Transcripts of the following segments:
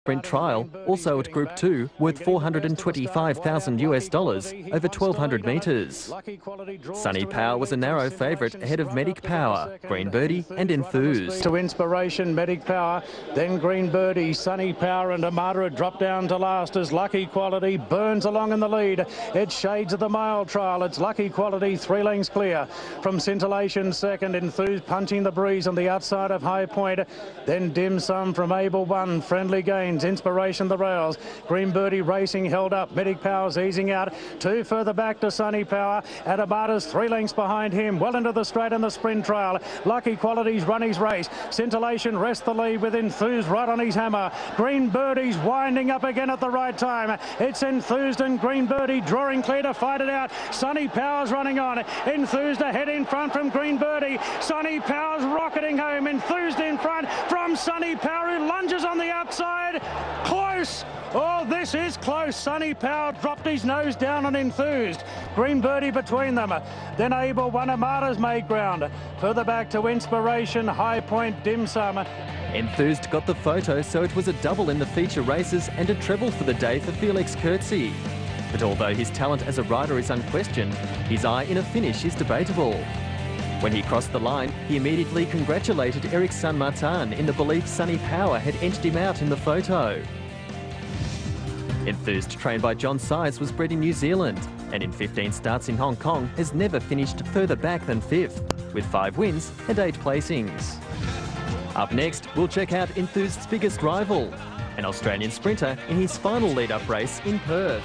sprint trial, also at Group 2, worth $425,000 over 1,200 metres. Sunny Power was a narrow favourite ahead of Medic Power, Green Birdie and Enthused. To Inspiration, Medic Power, then Green Birdie, Sunny Power and Armada drop down to last as Lucky Quality burns along in the lead. It's shades of the mile trial. It's Lucky Quality 3 lengths clear. From Scintillation second, Enthused punching the breeze on the outside of High Point. Then Dim Sum from Able 1, Friendly Gains, Inspiration the rails. Green Birdie racing held up, Medic Power's easing out. 2 further back to Sunny Power. Armada's 3 lengths behind him, well into the straight in the sprint trial. Lucky Quality's run his race. Scintillation rests the lead with Enthused right on his hammer. Green Birdie's winding up again at the right time. It's Enthused and Green Birdie drawing clear to fight it out. Sunny Power's running on. Enthused ahead in front from Green Birdie. Sunny Power's rocketing home. Enthused in front from Sunny Power, who lunges on the outside. Close. Oh, this is close. Sunny Power dropped his nose down on Enthused. Green Birdie between them. Then Able 1, Armada's made ground. Further back to Inspiration, High Point, Dim Sum. Enthused got the photo, so it was a double in the feature races and a treble for the day for Felix Kurtzy. But although his talent as a rider is unquestioned, his eye in a finish is debatable. When he crossed the line, he immediately congratulated Eric San Martin in the belief Sunny Power had edged him out in the photo. Enthused, trained by John Size, was bred in New Zealand and in 15 starts in Hong Kong has never finished further back than 5th, with 5 wins and 8 placings. Up next, we'll check out Enthused's biggest rival, an Australian sprinter in his final lead-up race in Perth.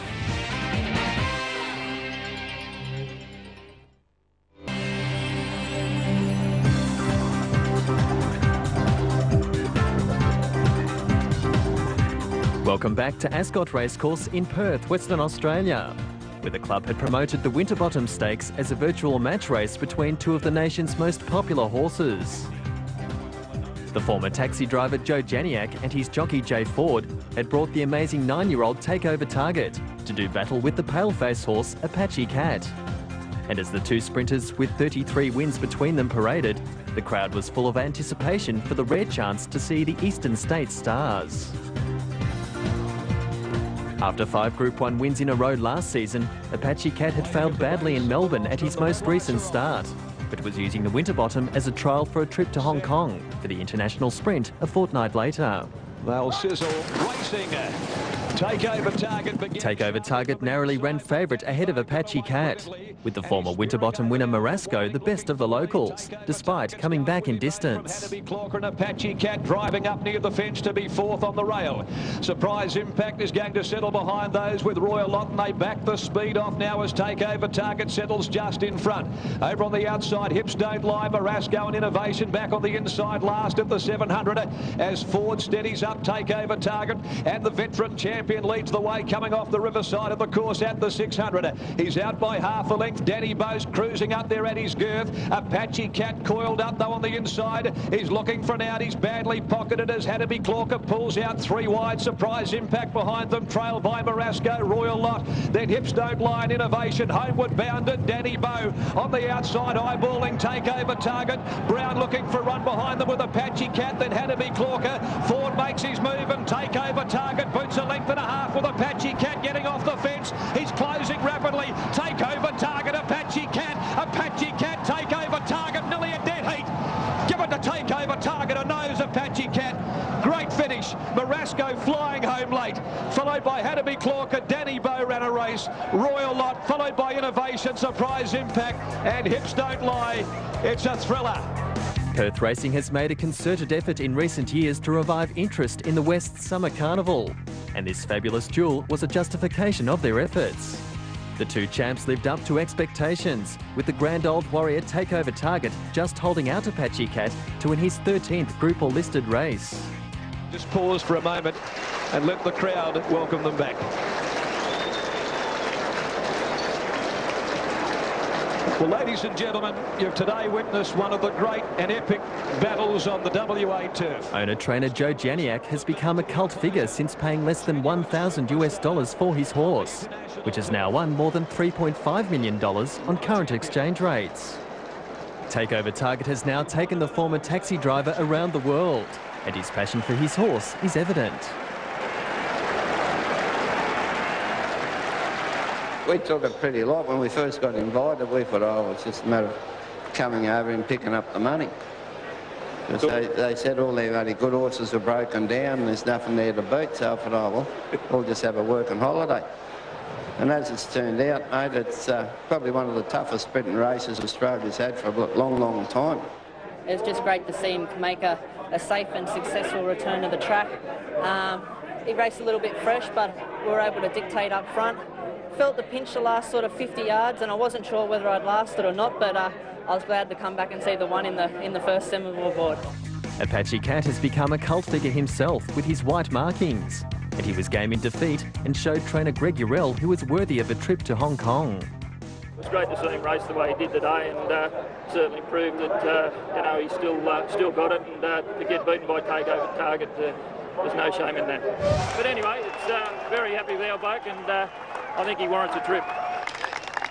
Welcome back to Ascot Racecourse in Perth, Western Australia, where the club had promoted the Winterbottom Stakes as a virtual match race between 2 of the nation's most popular horses. The former taxi driver Joe Janiak and his jockey Jay Ford had brought the amazing 9-year-old Takeover Target to do battle with the paleface horse Apache Cat. And as the 2 sprinters with 33 wins between them paraded, the crowd was full of anticipation for the rare chance to see the Eastern States stars. After 5 Group 1 wins in a row last season, Apache Cat had failed badly in Melbourne at his most recent start, but was using the Winterbottom as a trial for a trip to Hong Kong for the international sprint a fortnight later. They'll sizzle, racing. Takeover Target narrowly ran favourite ahead of Apache Cat, with the former Winterbottom winner Marasco the best of the locals, despite coming back in distance. And Apache Cat driving up near the fence to be 4th on the rail. Surprise Impact is going to settle behind those with Royal Lot, and they back the speed off now as Takeover Target settles just in front. Over on the outside, Hips Don't Lie, Marasco and Innovation back on the inside last at the 700 as Ford steadies up Takeover Target, and the veteran champion leads the way coming off the riverside of the course at the 600. He's out by half a length. Danny Bowes cruising up there at his girth. Apache Cat coiled up though on the inside. He's looking for an out. He's badly pocketed as Hatterby Clorker pulls out 3 wide. Surprise Impact behind them, trailed by Marasco, Royal Lot. Then Hips Don't Lie and Innovation. Homeward bounded Danny Bow on the outside, eyeballing Takeover Target. Brown looking for a run behind them with Apache Cat. Then Hatterby Clorker. Ford makes his move and Takeover Target boots a length and a half with Apache Cat getting off the fence. He's closing rapidly. Takeover Target, Apache Cat, Takeover Target, nearly a dead heat. Give it to Takeover Target, a nose Apache Cat. Great finish. Marasco flying home late, followed by Hatterby Clorker. Danny Bow ran a race. Royal Lot, followed by Innovation, Surprise Impact, and Hips Don't Lie. It's a thriller. Perth Racing has made a concerted effort in recent years to revive interest in the West's Summer Carnival, and this fabulous jewel was a justification of their efforts. The 2 champs lived up to expectations, with the grand old warrior Takeover Target just holding out Apache Cat to win his 13th Group 4 listed race. Just pause for a moment and let the crowd welcome them back. Well, ladies and gentlemen, you've today witnessed one of the great and epic battles on the WA turf. Owner-trainer Joe Janiak has become a cult figure since paying less than $1,000 for his horse, which has now won more than $3.5 million on current exchange rates. Takeover Target has now taken the former taxi driver around the world, and his passion for his horse is evident. we took it pretty light. When we first got invited, we thought, oh, it's just a matter of coming over and picking up the money. Because they said all their very good horses are broken down and there's nothing there to beat, so I thought, oh, well, we'll just have a working holiday. And as it's turned out, mate, it's probably one of the toughest sprinting races Australia's had for a long, long time. It's just great to see him make a safe and successful return to the track. He raced a little bit fresh, but we were able to dictate up front. Felt the pinch the last sort of 50 yards, and I wasn't sure whether I'd last it or not, but I was glad to come back and see the one in the first Seminole board. Apache Cat has become a cult figure himself with his white markings, and he was game in defeat and showed trainer Greg Urell he was worthy of a trip to Hong Kong. It was great to see him race the way he did today, and certainly proved that you know, he's still got it, and to get beaten by Takeover Target, there's no shame in that. But anyway, it's very happy with our bloke, and I think he warrants a trip.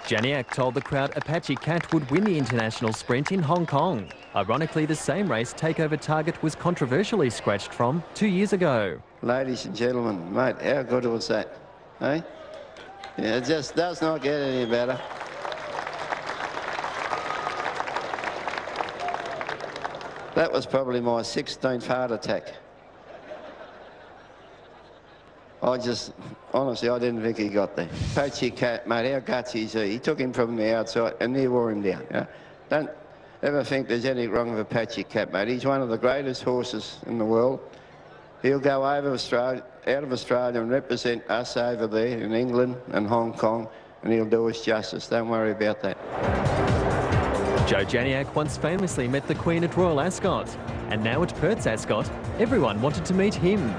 Janiak told the crowd Apache Cat would win the international sprint in Hong Kong. Ironically, the same race Takeover Target was controversially scratched from 2 years ago. Ladies and gentlemen, mate, how good was that? Eh? Yeah, it just does not get any better. That was probably my 16th heart attack. Honestly, I didn't think he got there. Apache Cat, mate, how gutsy is he? He took him from the outside and he wore him down. You know? Don't ever think there's anything wrong with Apache Cat, mate. He's one of the greatest horses in the world. He'll go out of Australia and represent us over there in England and Hong Kong, and he'll do us justice. Don't worry about that. Joe Janiak once famously met the Queen at Royal Ascot, and now at Perth's Ascot, everyone wanted to meet him.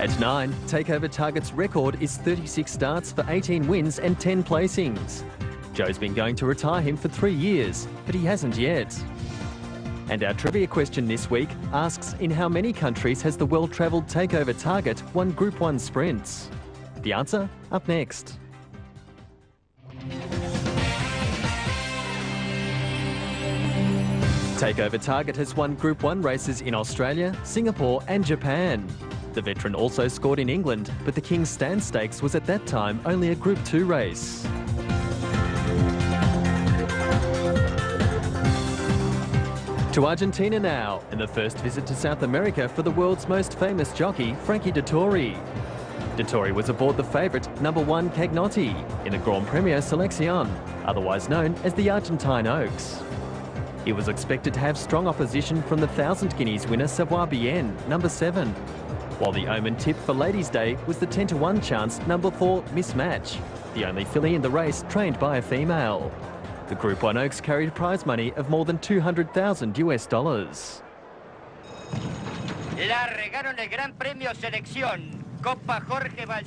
At 9, Takeover Target's record is 36 starts for 18 wins and 10 placings. Joe's been going to retire him for 3 years, but he hasn't yet. And our trivia question this week asks, in how many countries has the well-travelled Takeover Target won Group 1 sprints? The answer up next. Takeover Target has won Group 1 races in Australia, Singapore and Japan. The veteran also scored in England, but the King's Stand Stakes was at that time only a Group 2 race. To Argentina now, and the first visit to South America for the world's most famous jockey, Frankie Dettori. Dettori was aboard the favourite number 1 Cagnotti in the Grand Premier Selección, otherwise known as the Argentinian Oaks. He was expected to have strong opposition from the 1,000 guineas winner Savoir Bien, number 7. While the omen tip for Ladies' Day was the 10-to-1 chance number 4 Mismatch, the only filly in the race trained by a female. The Group 1 Oaks carried prize money of more than $200,000 US.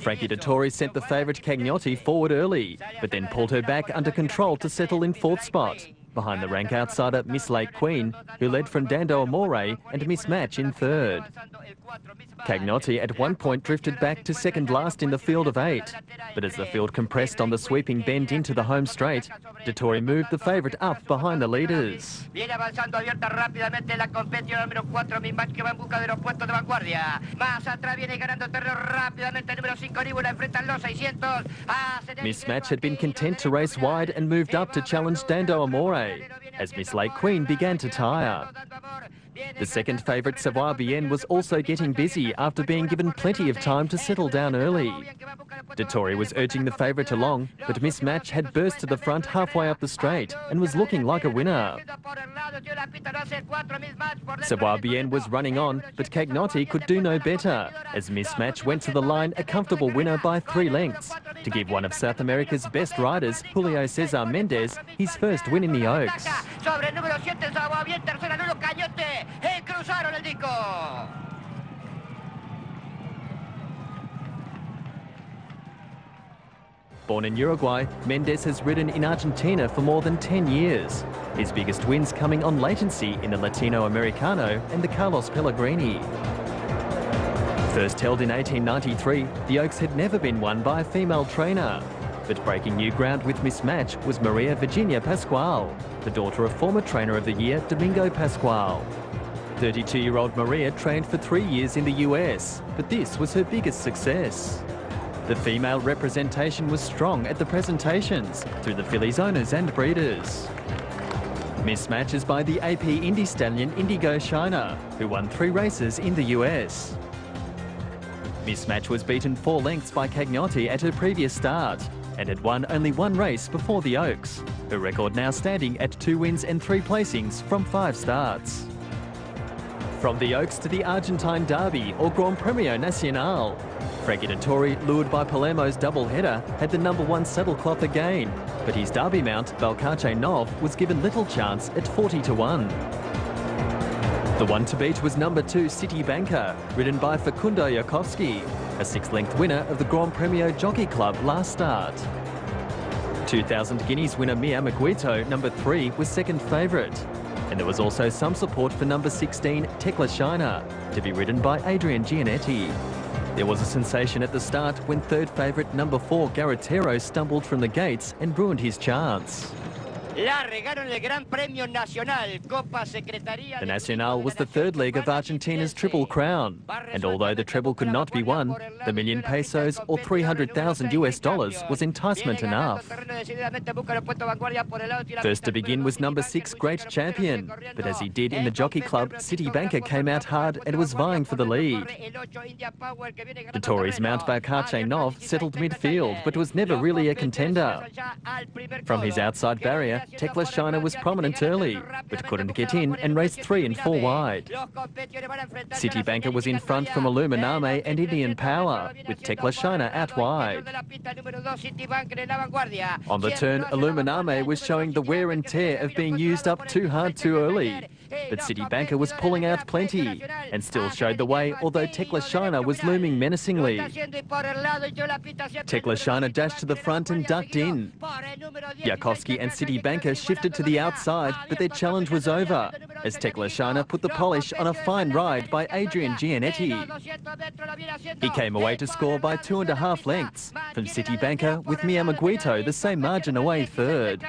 Frankie Dettori sent the favourite Cagnotti forward early, but then pulled her back under control to settle in 4th spot, behind the rank outsider Miss Lake Queen, who led from Dando Amore, and Mismatch in 3rd. Cagnotti at one point drifted back to 2nd last in the field of 8, but as the field compressed on the sweeping bend into the home straight, Dettori moved the favourite up behind the leaders. Mismatch had been content to race wide and moved up to challenge Dando Amore, as Miss Lake Queen began to tire. The second favourite, Savoir Bien, was also getting busy after being given plenty of time to settle down early. Dettori was urging the favourite along, but Mismatch had burst to the front halfway up the straight and was looking like a winner. Savoir Bien was running on, but Cagnotti could do no better, as Mismatch went to the line a comfortable winner by 3 lengths, to give one of South America's best riders, Julio Cesar Mendez, his first win in the Oaks. Born in Uruguay, Mendez has ridden in Argentina for more than 10 years. His biggest wins coming on latency in the Latino Americano and the Carlos Pellegrini. First held in 1893, the Oaks had never been won by a female trainer. But breaking new ground with Mismatch was Maria Virginia Pascual, the daughter of former Trainer of the Year Domingo Pascual. 32-year-old Maria trained for 3 years in the US, but this was her biggest success. The female representation was strong at the presentations through the fillies owners and breeders. Mismatch is by the AP Indy stallion Indigo Shiner, who won 3 races in the US. Mismatch was beaten 4 lengths by Cagnotti at her previous start and had won only 1 race before the Oaks, her record now standing at 2 wins and 3 placings from 5 starts. From the Oaks to the Argentine Derby or Grand Premio Nacional, Fragidatori, lured by Palermo's double-header, had the #1 saddlecloth again, but his Derby mount, Valcarce Nov, was given little chance at 40-1. The one to beat was #2 City Banker, ridden by Facundo Jankowski, a 6-length winner of the Grand Premio Jockey Club last start. 2,000 guineas winner Mia Maguito, #3, was second favourite. And there was also some support for #16 Tekla Shiner, to be ridden by Adrian Gianetti. There was a sensation at the start when third favourite #4 Garrotero stumbled from the gates and ruined his chance. The Nacional was the third leg of Argentina's Triple Crown, and although the treble could not be won, the million pesos or $300,000 US was enticement enough. First to begin was #6 Great Champion, but as he did in the Jockey Club, City Banker came out hard and was vying for the lead. The Tories' mount Valcarce Nov settled midfield, but was never really a contender. From his outside barrier, Tekla Shiner was prominent early, but couldn't get in and raced 3 and 4 wide. City Banker was in front from Illuminame and Indian Power, with Tekla Shiner out wide. On the turn, Illuminame was showing the wear and tear of being used up too hard too early. But City Banker was pulling out plenty and still showed the way, although Tekla Shiner was looming menacingly. Tekla Shiner dashed to the front and ducked in. Jankowski and City Banker shifted to the outside, but their challenge was over as Tekla Shiner put the polish on a fine ride by Adrian Gianetti. He came away to score by 2.5 lengths from City Banker, with Mia Maguito the same margin away third.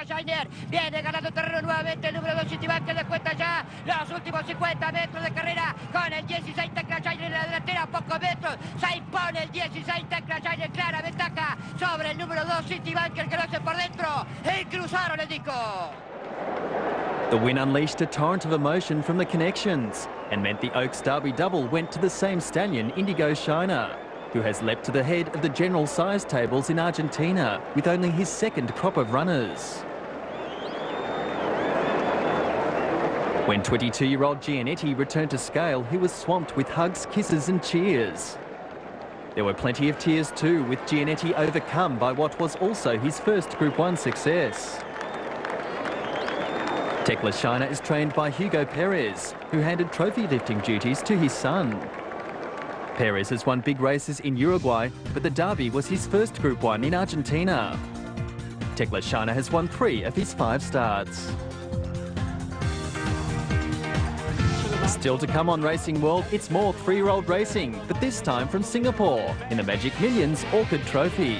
Los últimos 50 metros de carrera con el 16 Tekla Shiner en la delantera, pocos metros, se impone el 16 Tekla Shiner, clara ventaja sobre el #2 City Banker, que lo hace por dentro y cruzaron el disco. The win unleashed a torrent of emotion from the connections and meant the Oaks Derby double went to the same stallion, Indigo Shiner, who has leapt to the head of the general size tables in Argentina with only his 2nd crop of runners. When 22-year-old Gianetti returned to scale, he was swamped with hugs, kisses and cheers. There were plenty of tears too, with Gianetti overcome by what was also his first Group 1 success. Tekla Shiner is trained by Hugo Perez, who handed trophy lifting duties to his son. Perez has won big races in Uruguay, but the Derby was his first Group 1 in Argentina. Tekla Shiner has won 3 of his 5 starts. Still to come on Racing World, it's more 3-year-old racing, but this time from Singapore in the Magic Millions Orchid Trophy.